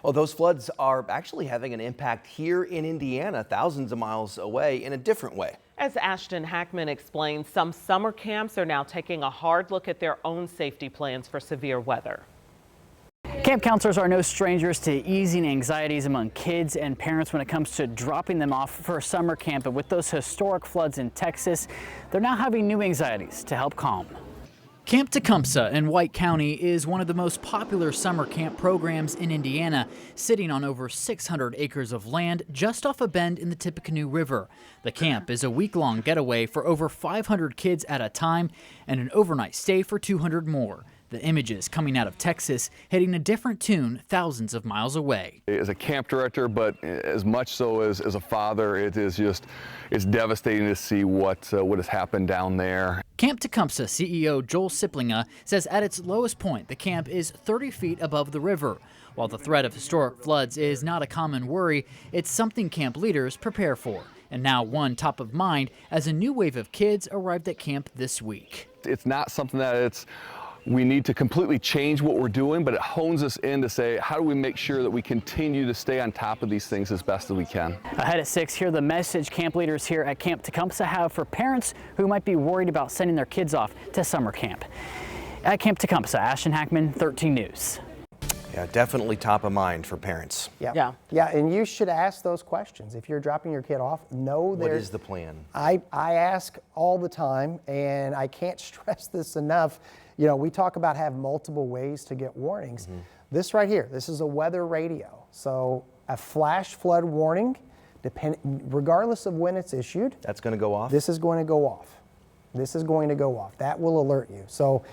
Well, those floods are actually having an impact here in Indiana, thousands of miles away, in a different way. As Ashton Hackman explains, some summer camps are now taking a hard look at their own safety plans for severe weather. Camp counselors are no strangers to easing anxieties among kids and parents when it comes to dropping them off for a summer camp. And with those historic floods in Texas, they're now having new anxieties to help calm. Camp Tecumseh in White County is one of the most popular summer camp programs in Indiana, sitting on over 600 acres of land just off a bend in the Tippecanoe River. The camp is a week-long getaway for over 500 kids at a time and an overnight stay for 200 more. The images coming out of Texas hitting a different tune thousands of miles away. As a camp director, but as much so as a father, it's devastating to see what has happened down there. Camp Tecumseh CEO Joel Siplinga says at its lowest point, the camp is 30 feet above the river. While the threat of historic floods is not a common worry, it's something camp leaders prepare for. And now one top of mind as a new wave of kids arrived at camp this week. It's not something that we need to completely change what we're doing, but it hones us in to say, how do we make sure that we continue to stay on top of these things as best as we can? Ahead at 6, hear the message camp leaders here at Camp Tecumseh have for parents who might be worried about sending their kids off to summer camp. At Camp Tecumseh, Ashton Hackman, 13 News. Yeah, definitely top of mind for parents. Yeah, and you should ask those questions. If you're dropping your kid off, What is the plan? I ask all the time, and I can't stress this enough. You know, we talk about have multiple ways to get warnings. This right here, this is a weather radio. So a flash flood warning, regardless of when it's issued. That's going to go off? This is going to go off. This is going to go off. That will alert you. So,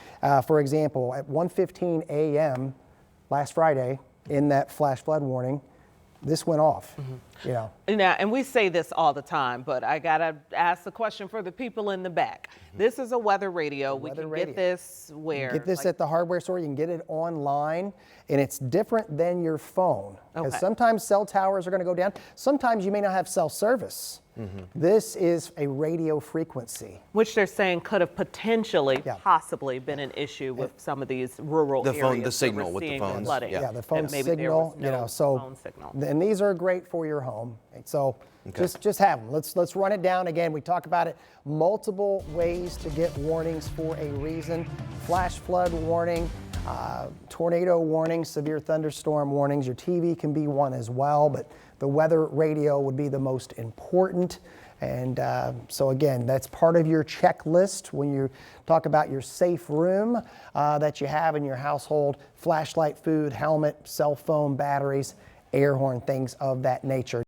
for example, at 1:15 a.m. last Friday, in that flash flood warning, this went off. You know. Now, and we say this all the time, but I gotta ask the question for the people in the back. This is a weather radio. We can get this where? Get this at the hardware store. You can get it online, and it's different than your phone. Because sometimes cell towers are going to go down. Sometimes you may not have cell service. This is a radio frequency, which they're saying could have potentially, possibly been an issue with some of these rural areas. The signal with the phones. Flooding. Yeah, the phone signal. No, you know, so phone signal. And these are great for your home. So just have them. Let's run it down again. We talk about it. Multiple ways to get warnings for a reason. Flash flood warning, tornado warning, severe thunderstorm warnings. Your TV can be one as well, but the weather radio would be the most important. And so again, that's part of your checklist when you talk about your safe room that you have in your household: flashlight, food, helmet, cell phone, batteries, air horn, things of that nature.